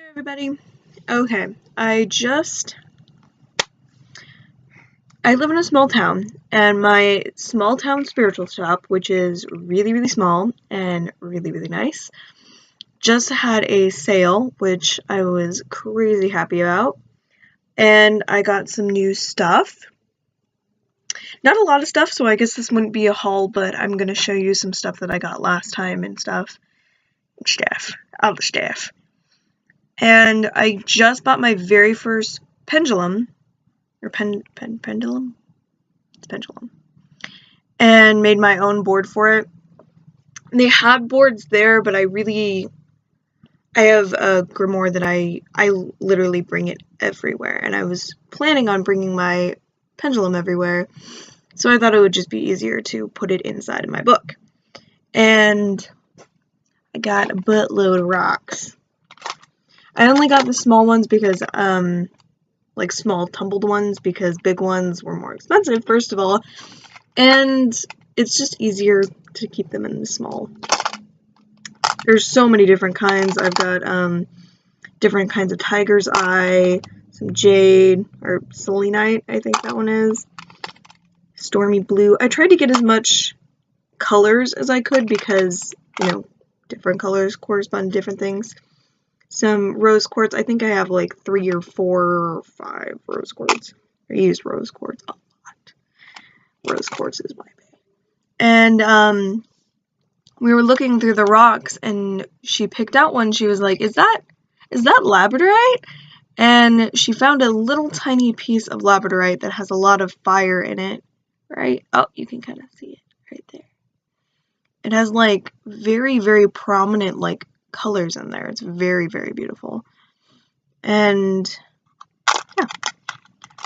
there, everybody. Okay, I live in a small town, and my small town spiritual shop, which is really, really small and really, really nice, just had a sale, which I was crazy happy about, and I got some new stuff. Not a lot of stuff, so I guess this wouldn't be a haul, but I'm going to show you some stuff that I got last time and stuff. All the stuff. And I just bought my very first pendulum, or pendulum? It's pendulum. And made my own board for it. And they had boards there, but I have a grimoire that I literally bring it everywhere. And I was planning on bringing my pendulum everywhere, so I thought it would just be easier to put it inside of my book. And I got a buttload of rocks. I only got the small ones because, like small tumbled ones, because big ones were more expensive, first of all, and it's just easier to keep them in the small. There's so many different kinds. I've got, different kinds of tiger's eye, some jade, or selenite, I think that one is, stormy blue. I tried to get as much colors as I could because, you know, different colors correspond to different things. Some rose quartz. I think I have like 3 or 4 or 5 rose quartz. I use rose quartz a lot. Rose quartz is my bae. And we were looking through the rocks, and she picked out one. She was like, "Is that labradorite?" And she found a little tiny piece of labradorite that has a lot of fire in it. Right? Oh, you can kind of see it right there. It has like very, very prominent like colors in there. It's very, very beautiful. And yeah,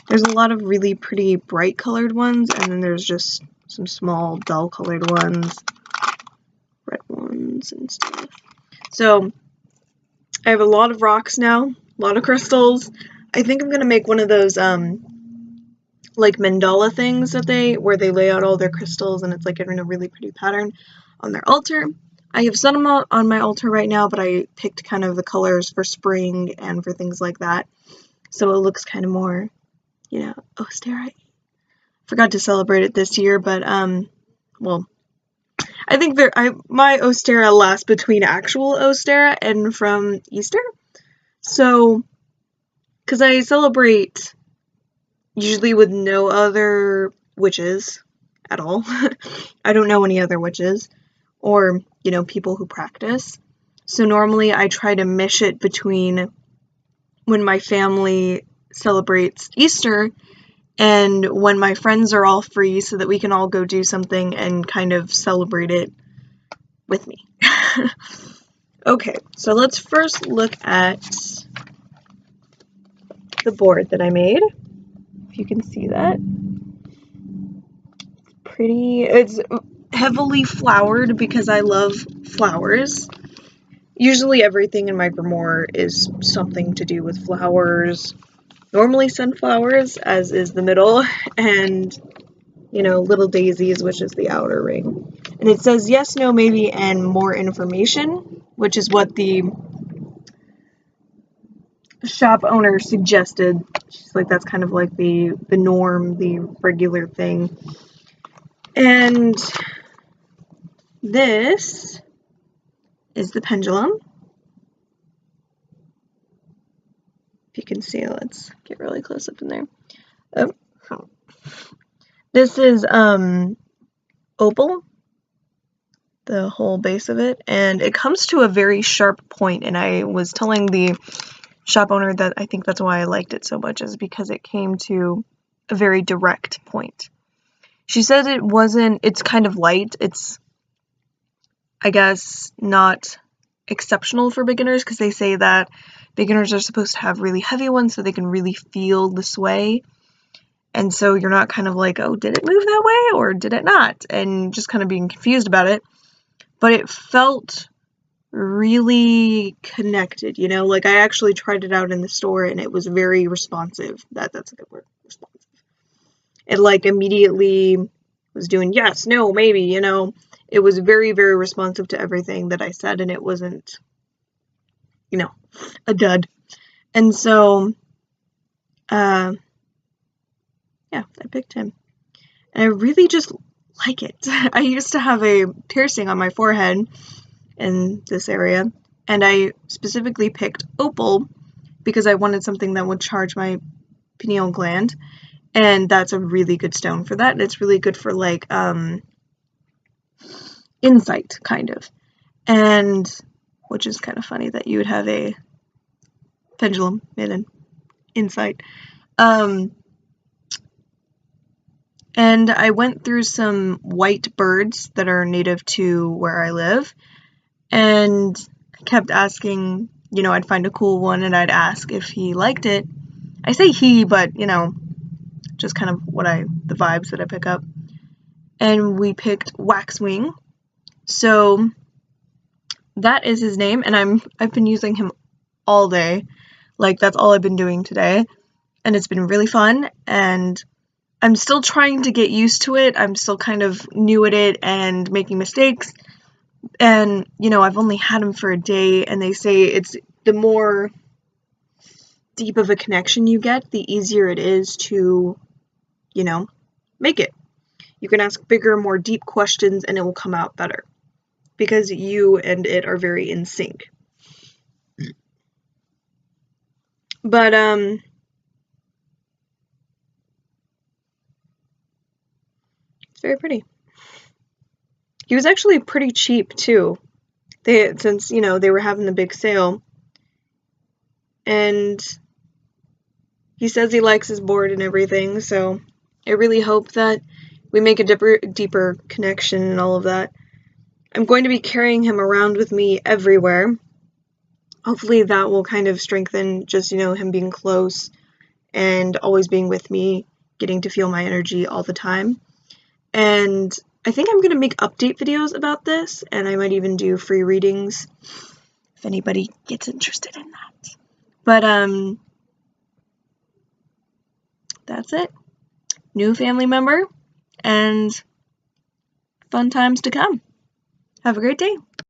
there's a lot of really pretty bright colored ones, and then there's just some small dull colored ones, red ones and stuff. So I have a lot of rocks now, a lot of crystals. I think I'm gonna make one of those like mandala things where they lay out all their crystals, and it's like in a really pretty pattern on their altar. I have some on my altar right now, but I picked kind of the colors for spring and for things like that, so it looks kind of more, you know, austere. Forgot to celebrate it this year, but well, I think my Ostera lasts between actual Ostera and from Easter, so because I celebrate usually with no other witches at all. I don't know any other witches, or, you know, people who practice. So normally I try to mish it between when my family celebrates Easter and when my friends are all free, so that we can all go do something and kind of celebrate it with me. Okay, so let's first look at the board that I made. If you can see that. Pretty. It's heavily flowered because I love flowers. Usually everything in my grimoire is something to do with flowers. Normally sunflowers, as is the middle, and, you know, little daisies, which is the outer ring. And it says yes, no, maybe, and more information, which is what the shop owner suggested. She's like, that's kind of like the norm, the regular thing. And this is the pendulum. If you can see, let's get really close up in there. Oh. This is opal, the whole base of it, and it comes to a very sharp point, and I was telling the shop owner that I think that's why I liked it so much, is because it came to a very direct point. She said it's kind of light. It's, I guess, not exceptional for beginners, because they say that beginners are supposed to have really heavy ones so they can really feel the sway. And so you're not kind of like, oh, did it move that way or did it not? And just kind of being confused about it. But it felt really connected, you know? Like, I actually tried it out in the store, and it was very responsive. That's a good word, responsive. It, like, immediately was doing yes, no, maybe, you know? It was very, very responsive to everything that I said, and it wasn't, you know, a dud. And so, yeah, I picked him. And I really just like it. I used to have a piercing on my forehead in this area, and I specifically picked opal because I wanted something that would charge my pineal gland, and that's a really good stone for that. It's really good for like insight, kind of. And which is kind of funny that you would have a pendulum in an insight. And I went through some white birds that are native to where I live, and I kept asking, you know, I'd find a cool one and I'd ask if he liked it. I say he, but, you know, just kind of the vibes that I pick up. And we picked Waxwing. So that is his name, and I've been using him all day. Like, that's all I've been doing today. And it's been really fun, and I'm still trying to get used to it. I'm still kind of new at it and making mistakes. And, you know, I've only had him for a day, and they say it's the more deep of a connection you get, the easier it is to, you know, make it. You can ask bigger, more deep questions, and it will come out better. Because you and it are very in sync. But, it's very pretty. He was actually pretty cheap, too. Since, you know, they were having the big sale. And he says he likes his board and everything, so I really hope that we make a deeper connection and all of that. I'm going to be carrying him around with me everywhere. Hopefully that will kind of strengthen just, you know, him being close and always being with me, getting to feel my energy all the time. And I think I'm going to make update videos about this, and I might even do free readings if anybody gets interested in that. But, that's it. New family member, and fun times to come. Have a great day.